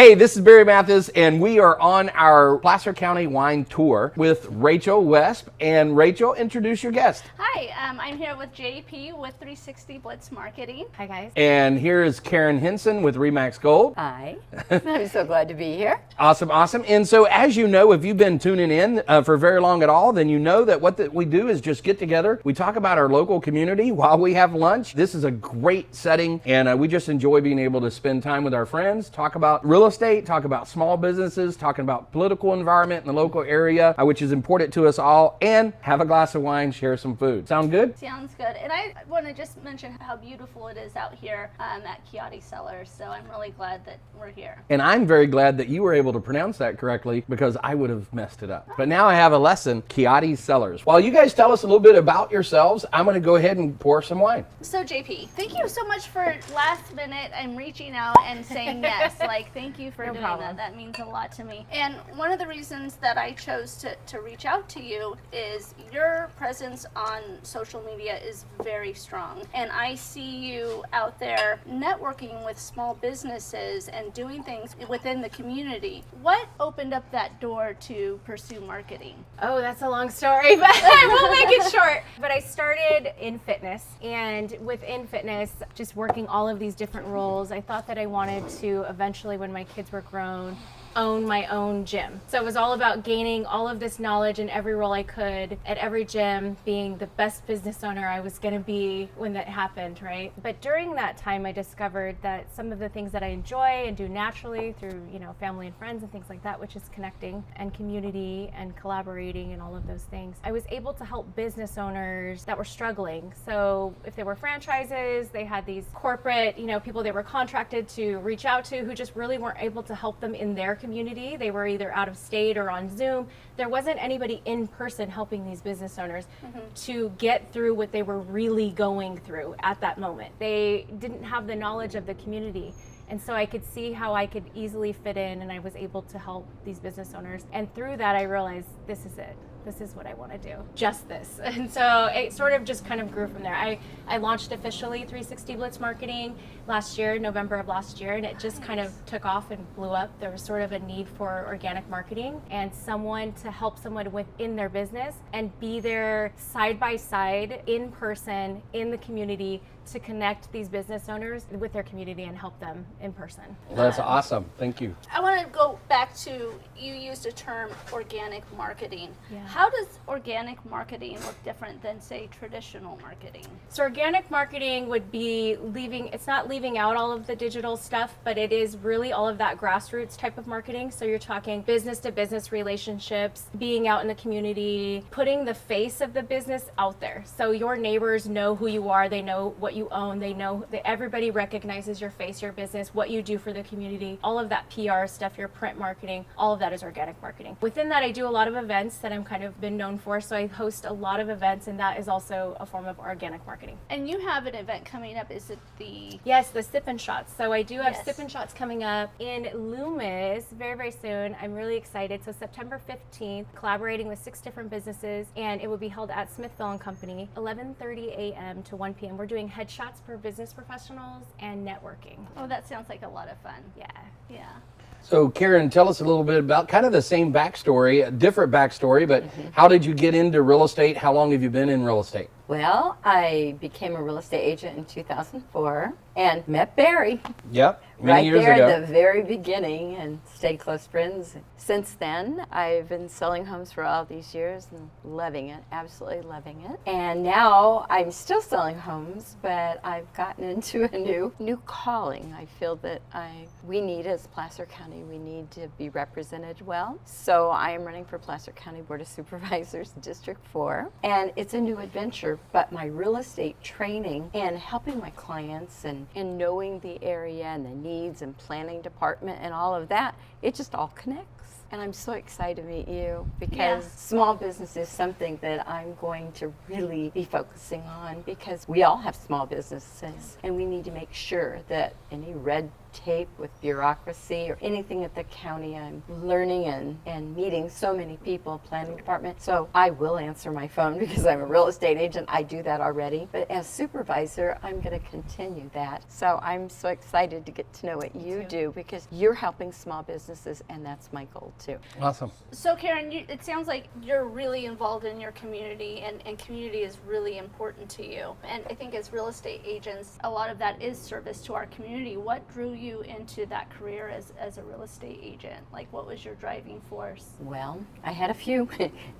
Hey, this is Barry Mathis, and we are on our Placer County wine tour with Rachel Wesp. And Rachel, introduce your guest. Hi, I'm here with JP with 360 Blitz Marketing. Hi, guys. And here is Karen Henson with Remax Gold. Hi. I'm so glad to be here. Awesome, awesome. And so, as you know, if you've been tuning in for very long at all, then you know that what we do is just get together. We talk about our local community while we have lunch. This is a great setting, and we just enjoy being able to spend time with our friends, talk about real estate, talk about small businesses, talking about political environment in the local area, which is important to us all, and have a glass of wine, share some food. Sound good? Sounds good. And I want to just mention how beautiful it is out here at Ciotti Cellars. So I'm really glad that we're here. And I'm very glad that you were able to pronounce that correctly, because I would have messed it up. But now I have a lesson, Ciotti Cellars. While you guys tell us a little bit about yourselves, I'm going to go ahead and pour some wine. So JP, thank you so much for last minute and reaching out and saying yes. Thank you for doing that. That means a lot to me. And one of the reasons that I chose to reach out to you is your presence on social media is very strong. And I see you out there networking with small businesses and doing things within the community. What opened up that door to pursue marketing? Oh, that's a long story, but I will make it short. But I started in fitness, and within fitness, just working all of these different roles, I thought that I wanted to eventually, when my kids were grown, own my own gym. So it was all about gaining all of this knowledge in every role I could at every gym, being the best business owner I was going to be when that happened, right? But during that time, I discovered that some of the things that I enjoy and do naturally through, family and friends and things like that, which is connecting and community and collaborating and all of those things, I was able to help business owners that were struggling. So if they were franchises, they had these corporate, people they were contracted to reach out to who just really weren't able to help them in their community. They were either out of state or on Zoom. There wasn't anybody in person helping these business owners to get through what they were really going through at that moment. They didn't have the knowledge of the community. And so I could see how I could easily fit in, and I was able to help these business owners. And through that, I realized this is it. This is what I want to do, just this. And so it sort of just kind of grew from there. I launched officially 360 Blitz Marketing last year, November of last year, and it just kind of took off and blew up. There was sort of a need for organic marketing and someone to help someone within their business and be there side by side, in person, in the community, to connect these business owners with their community and help them in person. That's awesome. Thank you. I want to go back to, you used a term, organic marketing. Yeah. How does organic marketing look different than, say, traditional marketing? So organic marketing would be it's not leaving out all of the digital stuff, but it is really all of that grassroots type of marketing. So you're talking business to business relationships, being out in the community, putting the face of the business out there. So your neighbors know who you are, they know what you own, they know that everybody recognizes your face, your business, what you do for the community, all of that PR stuff, your print marketing, all of that is organic marketing. Within that, I do a lot of events that I'm kind of been known for, so I host a lot of events, and that is also a form of organic marketing. And you have an event coming up, is it the... Yes, the Sip and Shots. So I do have Yes. Sip and Shots coming up in Loomis very, very soon. I'm really excited. So September 15th, collaborating with 6 different businesses, and it will be held at Smithville and Company, 11:30 a.m. to 1 p.m. We're doing headshots for business professionals and networking. Oh, that sounds like a lot of fun. Yeah. Yeah. So Karen, tell us a little bit about kind of the same backstory, a different backstory, but how did you get into real estate? How long have you been in real estate? Well, I became a real estate agent in 2004 and met Barry Yep, many right years there ago. at the very beginning and stayed close friends. Since then, I've been selling homes for all these years and loving it, absolutely loving it. And now I'm still selling homes, but I've gotten into a new calling. I feel that we need, as Placer County, we need to be represented well. So I am running for Placer County Board of Supervisors, District 4, and it's a new adventure. But my real estate training and helping my clients and knowing the area and the needs and planning department and all of that, it just all connects. And I'm so excited to meet you because Yeah. small business is something that I'm going to really be focusing on, because we all have small businesses and we need to make sure that any red tape with bureaucracy or anything at the county, I'm learning and meeting so many people, planning department. So I will answer my phone because I'm a real estate agent. I do that already. But as supervisor, I'm going to continue that. So I'm so excited to get to know what you do, because you're helping small businesses, and that's my goal too. Awesome. So Karen, it sounds like you're really involved in your community, and community is really important to you. And I think as real estate agents, a lot of that is service to our community. What drew you into that career as a real estate agent? Like, what was your driving force? Well, I had a few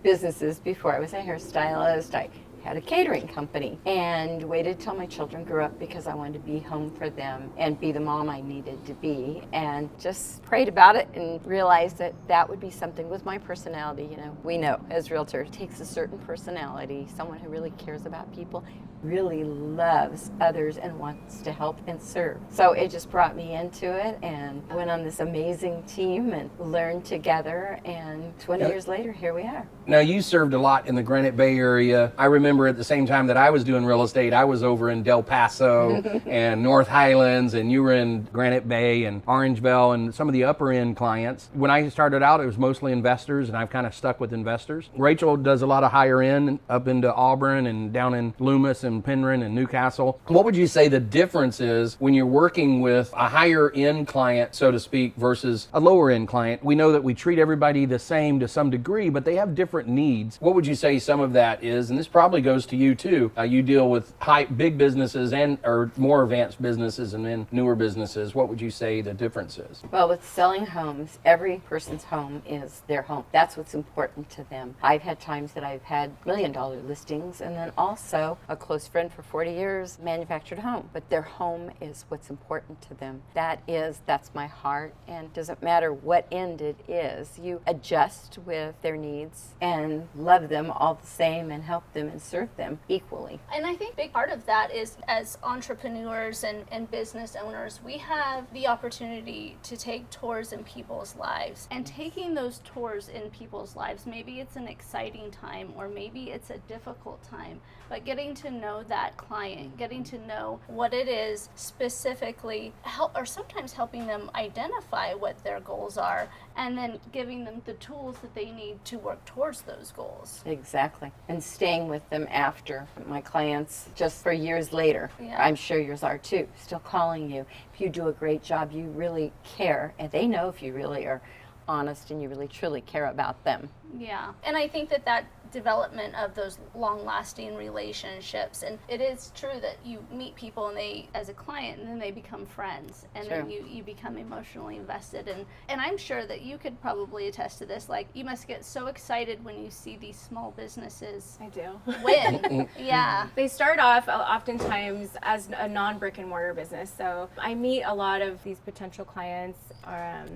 businesses before. I was a hairstylist. I had a catering company and waited till my children grew up because I wanted to be home for them and be the mom I needed to be, and just prayed about it and realized that that would be something with my personality. You know, we know as realtors, it takes a certain personality, someone who really cares about people, really loves others and wants to help and serve. So it just brought me into it, and went on this amazing team and learned together, and 20 years later, here we are. Now, you served a lot in the Granite Bay area. I remember at the same time that I was doing real estate, I was over in Del Paso and North Highlands, and you were in Granite Bay and Orangeville and some of the upper end clients. When I started out, it was mostly investors, and I've kind of stuck with investors. Rachel does a lot of higher end up into Auburn and down in Loomis and Penryn and Newcastle. What would you say the difference is when you're working with a higher end client, so to speak, versus a lower end client? We know that we treat everybody the same to some degree, but they have different needs. What would you say some of that is? And this probably goes to you too. You deal with big businesses and or more advanced businesses and then newer businesses. What would you say the difference is? Well, with selling homes, every person's home is their home. That's what's important to them. I've had times that I've had $1 million listings, and then also a close friend for 40 years manufactured home, but their home is what's important to them. That's my heart, and it doesn't matter what end it is. You adjust with their needs and love them all the same and help them and serve them equally. And I think a big part of that is, as entrepreneurs and business owners, we have the opportunity to take tours in people's lives. And taking those tours in people's lives, maybe it's an exciting time or maybe it's a difficult time, but getting to know that client, getting to know what it is specifically, or sometimes helping them identify what their goals are, and then giving them the tools that they need to work towards those goals. Exactly. And staying with them after. My clients, just for years later, Yeah. I'm sure yours are too, still calling you. If you do a great job, you really care, and they know if you really are honest and you really truly care about them. Yeah, and I think that development of those long-lasting relationships, and it is true that you meet people and they, as a client, and then they become friends, and then you become emotionally invested, and I'm sure that you could probably attest to this. Like, you must get so excited when you see these small businesses I do. win. Yeah. They start off oftentimes as a non-brick and mortar business. So I meet a lot of these potential clients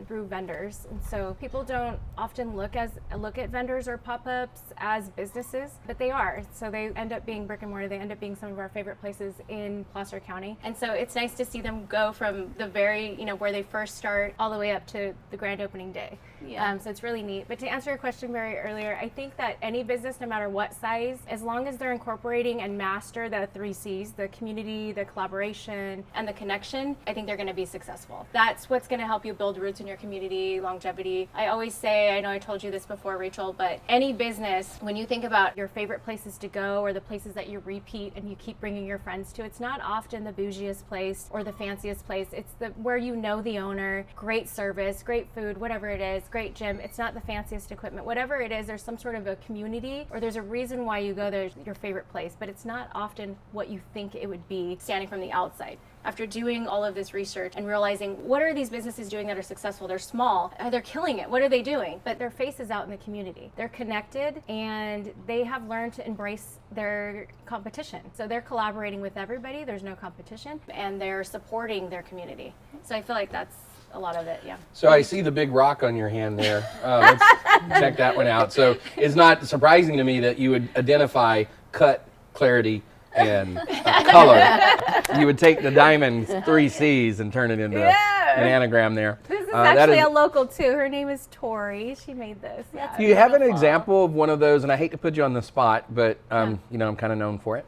through vendors, and so people don't often look at vendors or pop-ups as businesses, but they are. So they end up being brick and mortar. They end up being some of our favorite places in Placer County, and so it's nice to see them go from the very, where they first start all the way up to the grand opening day. Yeah. So it's really neat. But to answer your question very earlier, I think that any business, no matter what size, as long as they're incorporating and master the 3 C's, the community, the collaboration, and the connection, I think they're going to be successful. That's what's going to help you build roots in your community, longevity. I always say, I know I told you this before, Rachel, but any business, when you think about your favorite places to go or the places that you repeat and you keep bringing your friends to, it's not often the bougiest place or the fanciest place. It's where you know the owner, great service, great food, whatever it is, great gym. It's not the fanciest equipment. Whatever it is, there's some sort of a community or there's a reason why you go there, your favorite place, but it's not often what you think it would be standing from the outside. After doing all of this research and realizing, what are these businesses doing that are successful? They're small, they're killing it. What are they doing? But their face is out in the community. They're connected and they have learned to embrace their competition. So they're collaborating with everybody. There's no competition and they're supporting their community. So I feel like that's a lot of it, yeah. So I see the big rock on your hand there. Let's check that one out. So it's not surprising to me that you would identify cut, clarity, and color. You would take the diamond 3 C's and turn it into an anagram there. This is That actually is- a local too. Her name is Tori. She made this. Yeah. Do you have an example of one of those? And I hate to put you on the spot, but you know, I'm kind of known for it.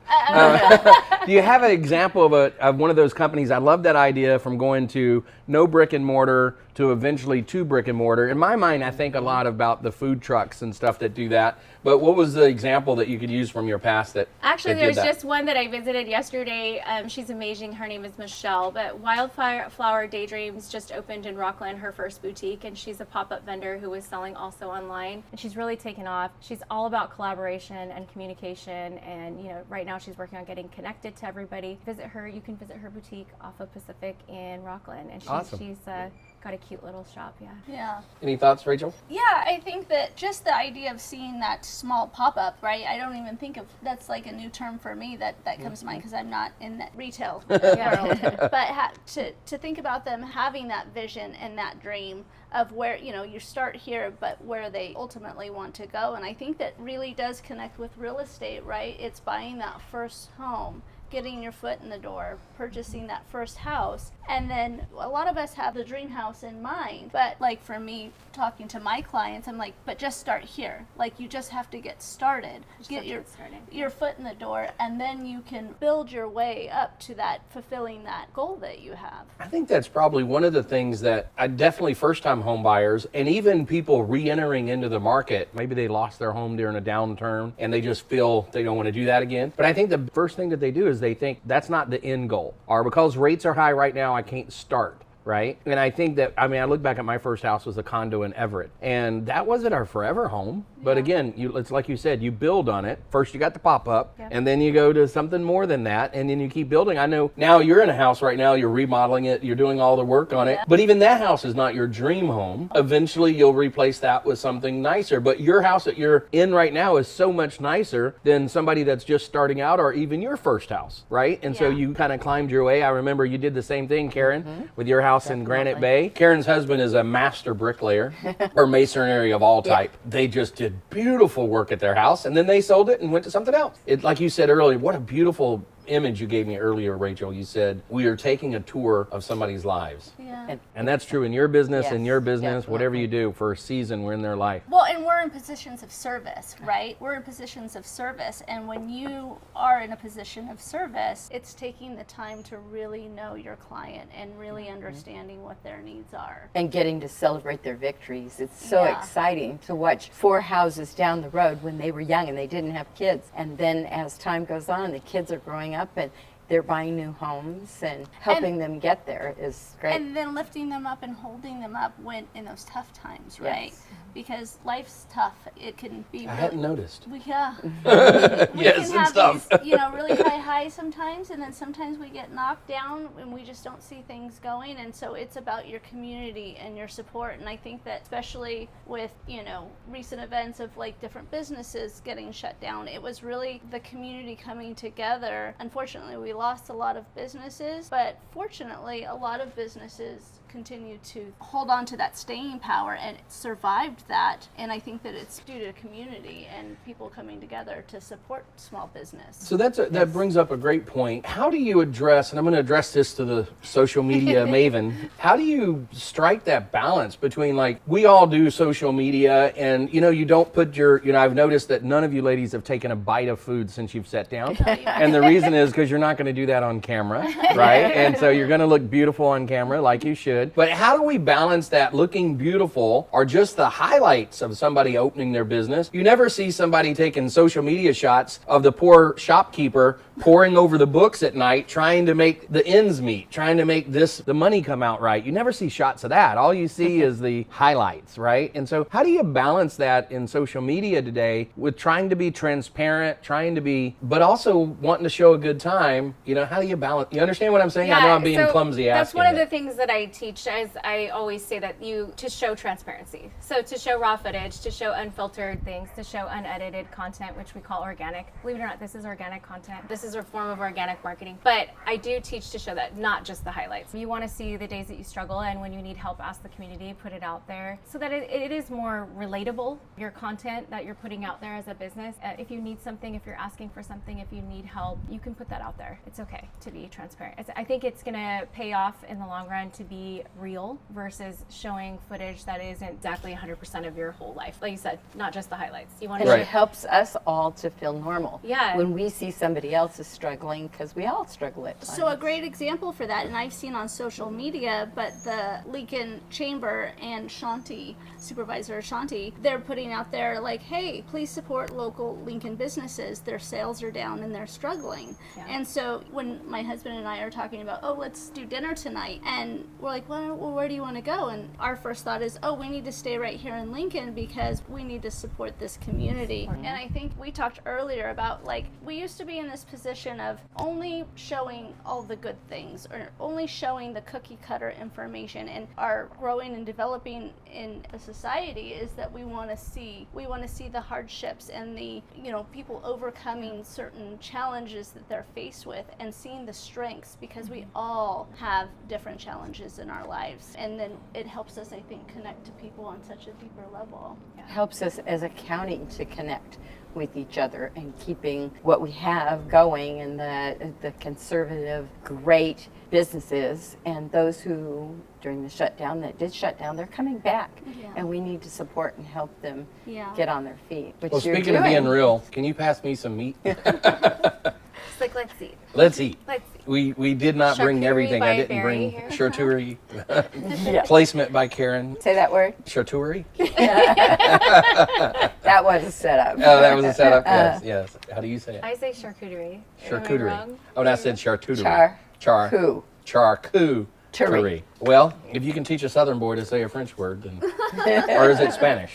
Do you have an example of one of those companies? I love that idea, from going to no brick and mortar to eventually to brick and mortar. In my mind, I think a lot about the food trucks and stuff that do that. But what was the example that you could use from your past that Actually, that did there's that? just one that I visited yesterday. She's amazing. Her name is Michelle. But Wildflower Daydreams just opened in Rockland, her first boutique, and she's a pop-up vendor who was selling also online. And she's really taken off. She's all about collaboration and communication. And you know, right now she's working on getting connected to everybody. Visit her. You can visit her boutique off of Pacific in Rockland, and Awesome. she's got a cute little shop. Yeah. Yeah. Any thoughts, Rachel? Yeah, I think that just the idea of seeing that small pop-up, right? I don't even think of, that's like a new term for me that comes to mind, because I'm not in that retail world. But to think about them having that vision and that dream of where, you know, you start here, but where they ultimately want to go. And I think that really does connect with real estate, right? It's buying that first home, getting your foot in the door, purchasing that first house. And then a lot of us have the dream house in mind. But like for me, talking to my clients, I'm like, but just start here. Like you just have to get started. Get your foot in the door, and then you can build your way up to that, fulfilling that goal that you have. I think that's probably one of the things that I definitely first-time home buyers and even people re-entering into the market, maybe they lost their home during a downturn and they just feel they don't want to do that again. But I think the first thing that they do is they think that's not the end goal. Or because rates are high right now, I can't start. Right? And I think that, I mean, I look back at my first house was a condo in Everett, and that wasn't our forever home. But again, it's like you said, you build on it. First you got the pop-up, and then you go to something more than that, and then you keep building. I know now you're in a house right now, you're remodeling it, you're doing all the work on it, but even that house is not your dream home. Eventually you'll replace that with something nicer, but your house that you're in right now is so much nicer than somebody that's just starting out, or even your first house, right? And so you kind of climbed your way. I remember you did the same thing, Karen, with your house in Granite Bay. Karen's husband is a master bricklayer or masonry of all type. They just did beautiful work at their house, and then they sold it and went to something else. It, like you said earlier, what a beautiful image you gave me earlier, Rachel. You said we are taking a tour of somebody's lives. Yeah. And that's true in your business, in your business, definitely. whatever you do. For a season, we're in their life. Well, and we're in positions of service, right? We're in positions of service. And when you are in a position of service, it's taking the time to really know your client and really understanding what their needs are. And getting to celebrate their victories. It's so Yeah. exciting to watch 4 houses down the road when they were young and they didn't have kids. And then as time goes on, the kids are growing up and they're buying new homes, and helping them get there is great. And then lifting them up and holding them up when in those tough times, right? Yes. Because life's tough. It can be I really, hadn't noticed. we Yes, can it's have tough. these, you know, really high highs sometimes, and then sometimes we get knocked down and we just don't see things going. And so it's about your community and your support. And I think that especially with, you know, recent events of like different businesses getting shut down, it was really the community coming together. Unfortunately, we lost a lot of businesses, but fortunately, a lot of businesses continue to hold on to that staying power and survived that. And I think that it's due to community and people coming together to support small business. So that brings up a great point. How do you address, and I'm going to address this to the social media maven, how do you strike that balance between, like, we all do social media and, you know, you don't put your, you know, I've noticed that none of you ladies have taken a bite of food since you've sat down. And the reason is because you're not going to do that on camera, right? And so you're going to look beautiful on camera like you should. But how do we balance that looking beautiful or just the highlights of somebody opening their business? You never see somebody taking social media shots of the poor shopkeeper poring over the books at night, trying to make the ends meet, trying to make the money come out right. You never see shots of that. All you see is the highlights, right? And so how do you balance that in social media today with trying to be transparent, but also wanting to show a good time? You know, how do you balance? You understand what I'm saying? I know I'm being clumsy asking. That's one of the things that I teach, as I always say, that to show transparency. So to show raw footage, to show unfiltered things, to show unedited content, which we call organic. Believe it or not, this is organic content. This this is a form of organic marketing. But I do teach to show that, not just the highlights. You want to see the days that you struggle, and when you need help, ask the community, put it out there so that it is more relatable, your content that you're putting out there as a business. If you need something, if you're asking for something, if you need help, you can put that out there. It's okay to be transparent. I think it's going to pay off in the long run to be real versus showing footage that isn't exactly 100% of your whole life. Like you said, not just the highlights. You want And to it helps us all to feel normal. Yeah. When we see somebody else is struggling, because we all struggle at times. So a great example for that, and I've seen on social media, but the Lincoln Chamber and Shanti, Supervisor Shanti, they're putting out there like, hey, please support local Lincoln businesses. Their sales are down and they're struggling. Yeah. And so when my husband and I are talking about, oh, let's do dinner tonight, and we're like, well, where do you want to go? And our first thought is, oh, we need to stay right here in Lincoln because we need to support this community. And I think we talked earlier about, like, we used to be in this position of only showing all the good things or only showing the cookie cutter information, and our growing and developing in a society is that we want to see the hardships and the, people overcoming certain challenges that they're faced with and seeing the strengths, because we all have different challenges in our lives, and then it helps us, I think, connect to people on such a deeper level. Helps us as a county to connect with each other and keeping what we have going, and the conservative, great businesses, and those who during the shutdown that did shut down, they're coming back, and we need to support and help them get on their feet. Which Well, you're speaking of doing. being real, can you pass me some meat? It's like, let's eat. Let's eat. Let's eat. We did not bring Charcuterie everything. by I didn't Barry bring here. charcuterie. Yeah. Placement by Karen. Say that word. Charcuterie? That was a setup. Oh, that was a setup. Yes. How do you say it? I say charcuterie. Am I Charcuterie. wrong? Oh, and I said charcuterie. Who? Charcuterie. Well, if you can teach a Southern boy to say a French word, then, or is it Spanish?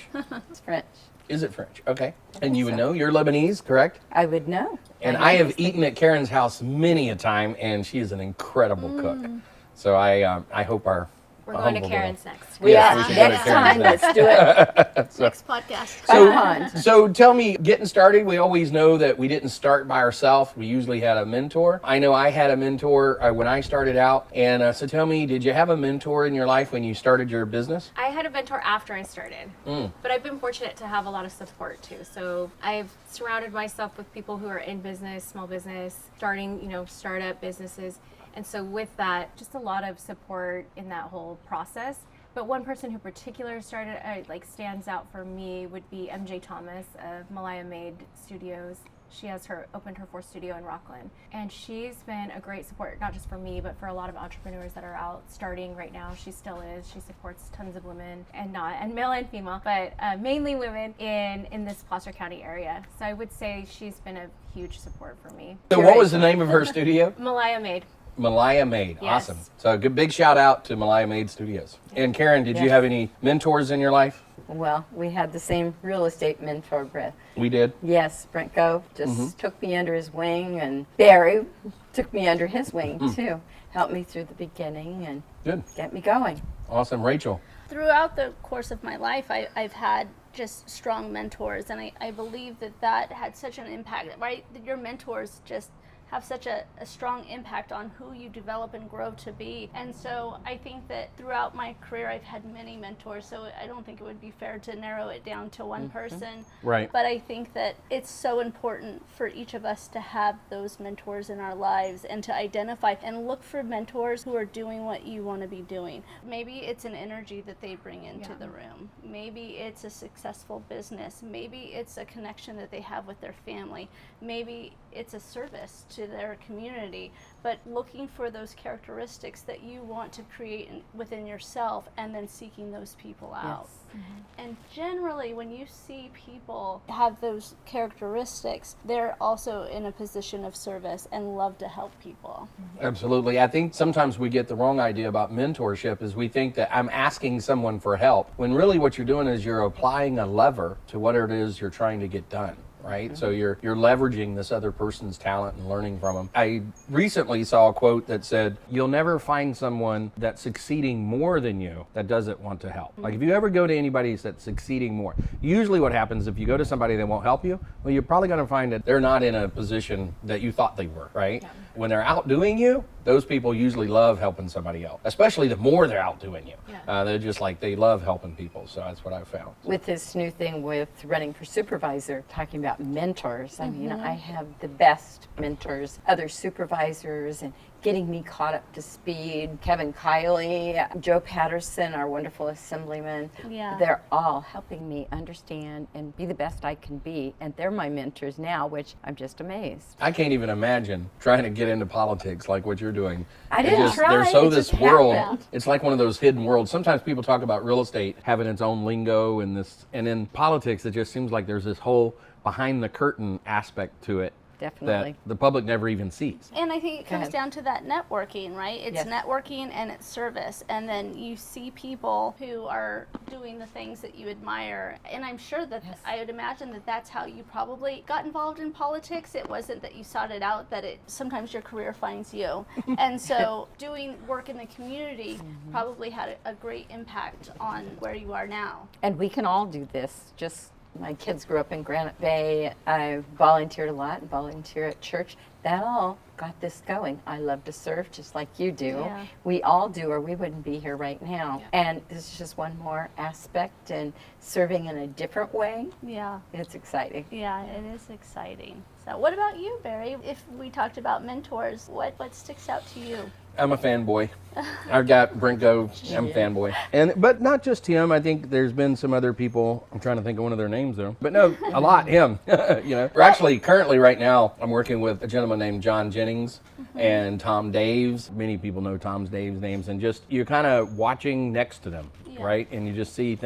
It's French. Is it French? Okay. And you would know. You're Lebanese, correct? I would know. And I have eaten at Karen's house many a time, and she is an incredible cook. So I hope our We're going to humble Karen's next. Yes, we should go to Next Karen's time, next. let's do it. Next podcast. So tell me, getting started, we always know that we didn't start by ourselves. We usually had a mentor. I know I had a mentor when I started out. And so tell me, did you have a mentor in your life when you started your business? I had a mentor after I started, but I've been fortunate to have a lot of support too. So I've surrounded myself with people who are in business, small business, starting, startup businesses. And so with that, just a lot of support in that whole process. But one person who particularly stands out for me would be MJ Thomas of Malaya Made Studios. She has opened her 4th studio in Rockland. And she's been a great support, not just for me, but for a lot of entrepreneurs that are out starting right now. She still is. She supports tons of women, and male and female, but mainly women in this Placer County area. So I would say she's been a huge support for me. So what was the name of her studio? Malaya Made. Malaya Made. Yes. Awesome. So a big shout out to Malaya Made Studios. And Karen, did you have any mentors in your life? Well, we had the same real estate mentor, Brett. We did. Yes, Brent Gove just took me under his wing, and Barry took me under his wing too. Helped me through the beginning and get me going. Awesome. Rachel? Throughout the course of my life, I've had just strong mentors, and I believe that had such an impact, right? Your mentors just have such a strong impact on who you develop and grow to be. And so I think that throughout my career I've had many mentors, so I don't think it would be fair to narrow it down to one person. Right. But I think that it's so important for each of us to have those mentors in our lives and to identify and look for mentors who are doing what you want to be doing. Maybe it's an energy that they bring into the room. Maybe it's a successful business. Maybe it's a connection that they have with their family. Maybe it's a service to their community, but looking for those characteristics that you want to create within yourself and then seeking those people out. And generally when you see people have those characteristics, they're also in a position of service and love to help people. Absolutely. I think sometimes we get the wrong idea about mentorship is we think that I'm asking someone for help, when really what you're doing is you're applying a lever to what it is you're trying to get done. right? So you're leveraging this other person's talent and learning from them. I recently saw a quote that said, "You'll never find someone that's succeeding more than you that doesn't want to help." Like if you ever go to anybody that's succeeding more, usually what happens if you go to somebody that won't help you, well, you're probably going to find that they're not in a position that you thought they were, right? Yeah. When they're outdoing you, those people usually love helping somebody else, especially the more they're outdoing you. Yeah. They're just like, they love helping people. So that's what I've found. With this new thing with running for supervisor, talking about mentors, I mean, I have the best mentors, other supervisors, and getting me caught up to speed. Kevin Kiley, Joe Patterson, our wonderful assemblyman, they're all helping me understand and be the best I can be. And they're my mentors now, which I'm just amazed. I can't even imagine trying to get into politics like what you're doing. I didn't try. There's so it this just world, happened. it's like one of those hidden worlds. Sometimes people talk about real estate having its own lingo and in politics, it just seems like there's this whole behind the curtain aspect to it. Definitely. That the public never even sees. And I think it comes down to that networking, right? It's networking and it's service. And then you see people who are doing the things that you admire. And I'm sure that I would imagine that that's how you probably got involved in politics. It wasn't that you sought it out, that sometimes your career finds you. And so doing work in the community probably had a great impact on where you are now. And we can all do this. Just my kids grew up in Granite Bay. I volunteered a lot and volunteer at church. That all got this going. I love to serve just like you do. Yeah. We all do, or we wouldn't be here right now. Yeah. And this is just one more aspect, and serving in a different way. Yeah. It's exciting. Yeah, it is exciting. So what about you, Barry? If we talked about mentors, what sticks out to you? I'm a fanboy. I've got Brinko. I'm a fanboy. But not just him. I think there's been some other people. I'm trying to think of one of their names though. But no, a lot him. We're actually currently right now, I'm working with a gentleman named John Jennings and Tom Daves. Many people know Tom Daves' names, and just you're kind of watching next to them, right? And you just see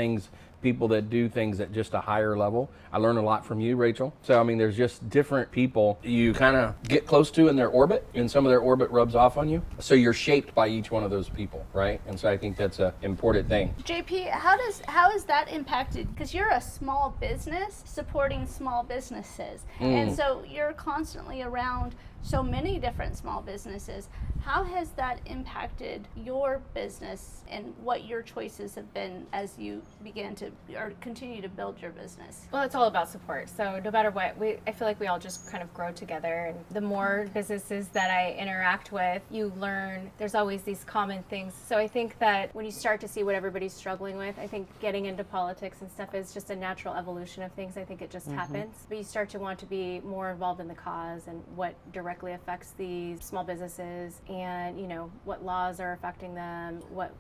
people that do things at just a higher level. I learn a lot from you, Rachel. So, I mean, there's just different people you kind of get close to in their orbit, and some of their orbit rubs off on you. So you're shaped by each one of those people, right? And so I think that's an important thing. JP, how is that impacted? Because you're a small business supporting small businesses. And so you're constantly around so many different small businesses. How has that impacted your business and what your choices have been as you begin to or continue to build your business? Well, it's all about support. So no matter what, I feel like we all just kind of grow together. And the more businesses that I interact with, you learn there's always these common things. So I think that when you start to see what everybody's struggling with, I think getting into politics and stuff is just a natural evolution of things. I think it just happens. But you start to want to be more involved in the cause and what directly affects these small businesses, and what laws are affecting them, what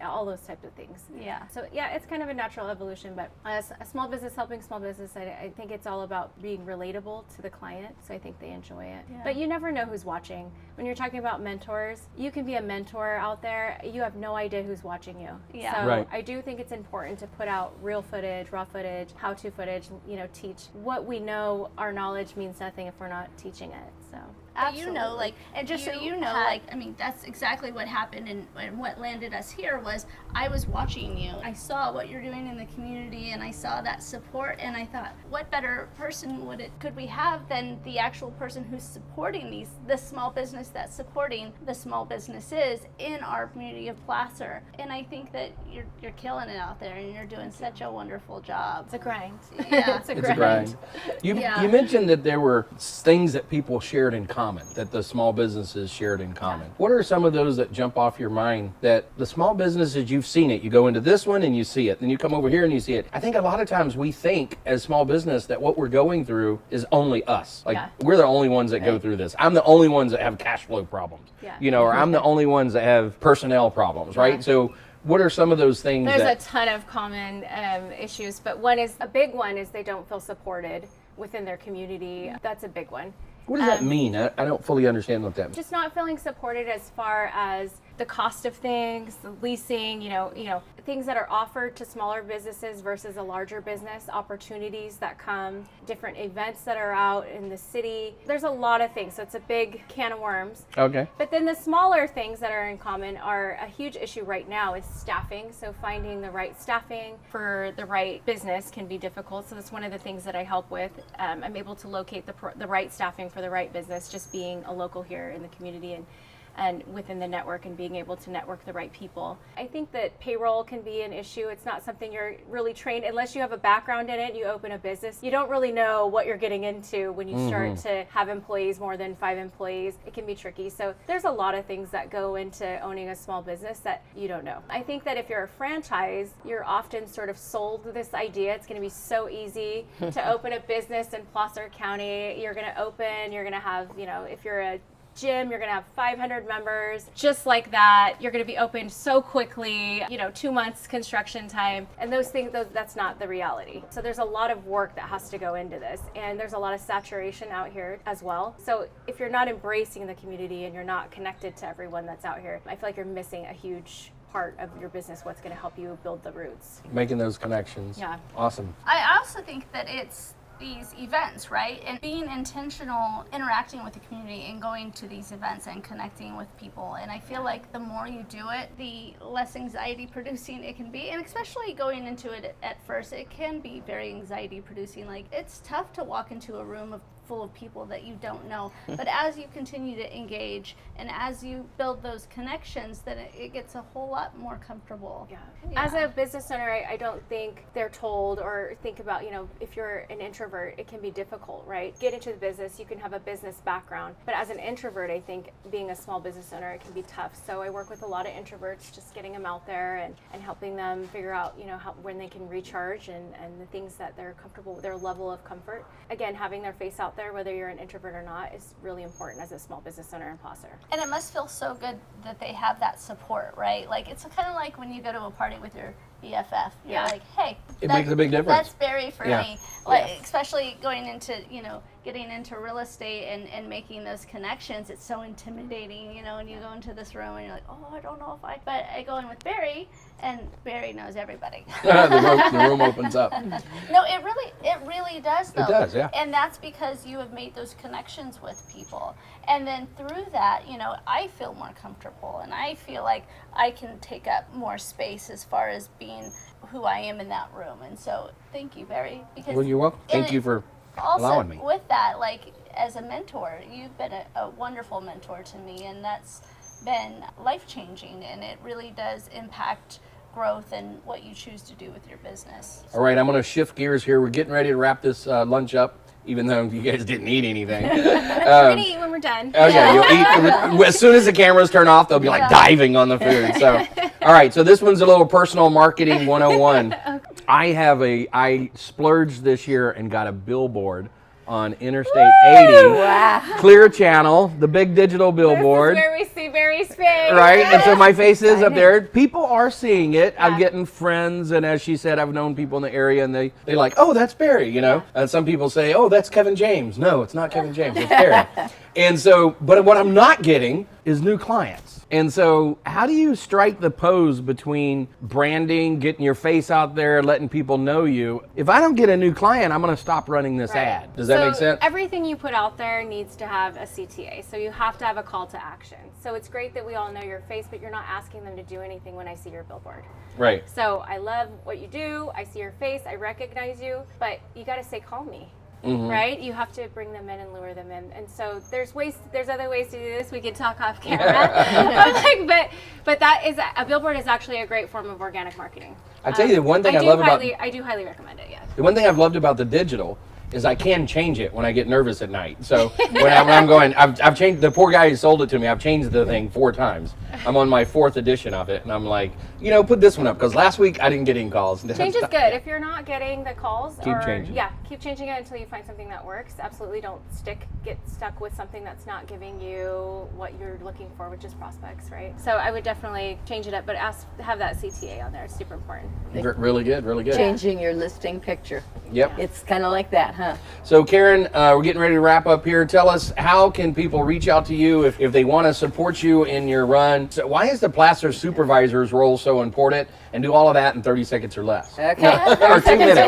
all those types of things. Yeah. So it's kind of a natural evolution. But as a small business helping small business, I think it's all about being relatable to the client. So I think they enjoy it. Yeah. But you never know who's watching. When you're talking about mentors, you can be a mentor out there. You have no idea who's watching you. Yeah. So I do think it's important to put out real footage, raw footage, how-to footage. Teach what we know. Our knowledge means nothing if we're not teaching it. So. Absolutely. And just so you know, I mean, that's exactly what happened, and what landed us here was I was watching you. I saw what you're doing in the community, and I saw that support, and I thought, what better person could we have than the actual person who's supporting the small business that's supporting the small businesses in our community of Placer. And I think that you're killing it out there, and you're doing such a wonderful job. It's a grind. Yeah. It's a grind. You mentioned that there were things that people shared in common, that the small businesses shared in common. Yeah. What are some of those that jump off your mind that the small businesses, you've seen it, you go into this one and you see it, then you come over here and you see it. I think a lot of times we think as small business that what we're going through is only us. We're the only ones that go through this. I'm the only ones that have cash flow problems, or I'm the only ones that have personnel problems, right? Yeah. So what are some of those things? There's a ton of common issues, but a big one is they don't feel supported within their community. That's a big one. What does that mean? I don't fully understand what that means. Just not feeling supported as far as the cost of things, the leasing, you know, things that are offered to smaller businesses versus a larger business, opportunities that come, different events that are out in the city. There's a lot of things, so it's a big can of worms. Okay. But then the smaller things that are in common are a huge issue right now is staffing. So finding the right staffing for the right business can be difficult. So that's one of the things that I help with. I'm able to locate the right staffing for the right business, just being a local here in the community and within the network and being able to network the right people. I think that payroll can be an issue. It's not something you're really trained, unless you have a background in it, you open a business. You don't really know what you're getting into when you start to have employees, more than 5 employees. It can be tricky. So there's a lot of things that go into owning a small business that you don't know. I think that if you're a franchise, you're often sort of sold this idea. It's going to be so easy to open a business in Placer County. You're going to have, if you're a gym, you're going to have 500 members, just like that. You're going to be open so quickly, 2 months construction time. And those things, that's not the reality. So there's a lot of work that has to go into this. And there's a lot of saturation out here as well. So if you're not embracing the community and you're not connected to everyone that's out here, I feel like you're missing a huge part of your business, what's going to help you build the roots. Making those connections. Yeah. Awesome. I also think that it's these events, right? And being intentional, interacting with the community and going to these events and connecting with people. And I feel like the more you do it, the less anxiety producing it can be. And especially going into it at first, it can be very anxiety producing. Like, it's tough to walk into a room full of people that you don't know. But as you continue to engage and as you build those connections, then it gets a whole lot more comfortable. Yeah. As a business owner, I don't think they're told or think about, if you're an introvert, it can be difficult, right? Get into the business, you can have a business background. But as an introvert, I think being a small business owner, it can be tough. So I work with a lot of introverts, just getting them out there and helping them figure out, when they can recharge and the things that they're comfortable with, their level of comfort. Again, having their face out there, whether you're an introvert or not, is really important as a small business owner in Placer. And it must feel so good that they have that support, right? Like, it's kind of like when you go to a party with your BFF. You're like, hey, it makes a big difference. That's Barry for me. Like, especially going into, getting into real estate and making those connections. It's so intimidating, and you go into this room and you're like, oh, I don't know if but I go in with Barry and Barry knows everybody. the room opens up. No, it really does, though. It does, yeah. And that's because you have made those connections with people. And then through that, I feel more comfortable and I feel like I can take up more space as far as being who I am in that room. And so thank you, Barry. Because Well, you're welcome. Thank you for allowing me. Also, with that, like, as a mentor, you've been a wonderful mentor to me, and that's been life-changing, and it really does impact growth and what you choose to do with your business. All right, I'm going to shift gears here. We're getting ready to wrap this lunch up, even though you guys didn't eat anything. We're going to eat when we're done. Okay, you'll eat. As soon as the cameras turn off, they'll be like diving on the food. So, all right, so this one's a little personal marketing 101. Okay. I splurged this year and got a billboard on Interstate 80, Clear Channel, the big digital billboard. This is where we see Barry's face. Right, and so my face is up there. People are seeing it. Yeah. I'm getting friends, and as she said, I've known people in the area, and they're like, oh, that's Barry, And some people say, oh, that's Kevin James. No, it's not Kevin James, it's Barry. And so, but what I'm not getting is new clients. And so how do you strike the pose between branding, getting your face out there, letting people know you? If I don't get a new client, I'm going to stop running this ad. Does that make sense? Everything you put out there needs to have a CTA. So you have to have a call to action. So it's great that we all know your face, but you're not asking them to do anything when I see your billboard. Right. So I love what you do. I see your face. I recognize you. But you got to say, call me. Mm-hmm. Right? You have to bring them in and lure them in. And so there's other ways to do this. We can talk off camera. but that is, a billboard is actually a great form of organic marketing. I tell you, the one thing I do highly recommend it, yeah. The one thing I've loved about the digital is I can change it when I get nervous at night. So when I'm going, I've changed, the poor guy who sold it to me, I've changed the thing 4 times. I'm on my 4th edition of it, and I'm like, put this one up, because last week I didn't get any calls. Change is good. If you're not getting the calls, keep changing. Yeah, keep changing it until you find something that works. Absolutely don't get stuck with something that's not giving you what you're looking for, which is prospects, right? So I would definitely change it up, but have that CTA on there. It's super important. Really good, really good. Changing your listing picture. Yep. It's kind of like that, huh? So Karen, we're getting ready to wrap up here. Tell us, how can people reach out to you if they want to support you in your run? So why is the plaster supervisor's role so important? And do all of that in 30 seconds or less. Okay. Or 2 minutes.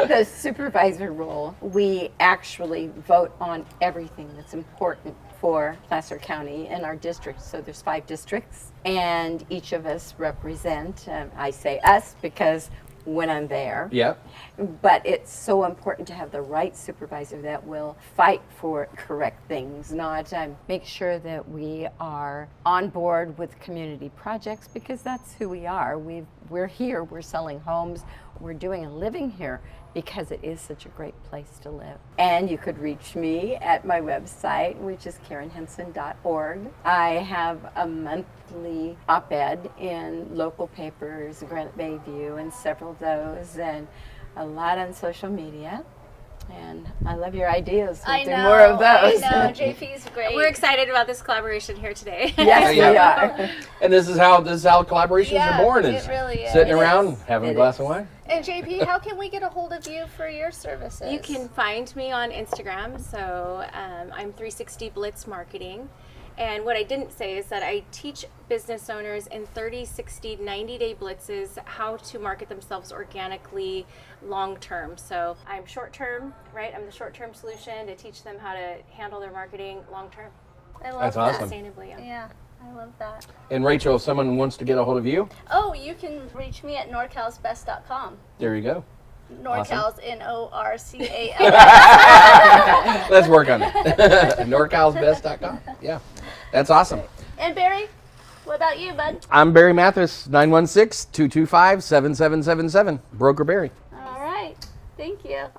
The supervisor role, we actually vote on everything that's important for Placer County in our district. So there's 5 districts, and each of us represent, I say us because when I'm there. Yep. But it's so important to have the right supervisor that will fight for correct things, not make sure that we are on board with community projects, because that's who we are. We're here, we're selling homes, we're doing a living here because it is such a great place to live. And you could reach me at my website, which is karenhenson.org. I have a monthly op-ed in local papers, Granite Bayview, and several of those, and a lot on social media. And I love your ideas. We'll do more of those. I know, JP's great. We're excited about this collaboration here today. Yes, we are. And this is how collaborations are born. It really is. Sitting around having a glass of wine. And JP, how can we get a hold of you for your services? You can find me on Instagram. So I'm 360 Blitz Marketing. And what I didn't say is that I teach business owners in 30, 60, 90-day blitzes how to market themselves organically long-term. So I'm short-term, right? I'm the short-term solution to teach them how to handle their marketing long-term. I love That's that. awesome. Sustainably. Yeah, I love that. And Rachel, if someone wants to get a hold of you, Oh, you can reach me at norcalsbest.com. there you go. NorCal's NORCAL. Let's work on it. NorCalsBest.com. Yeah, that's awesome. And Barry, what about you, bud? I'm Barry Mathis, 916-225-7777. Broker Barry. All right. Thank you.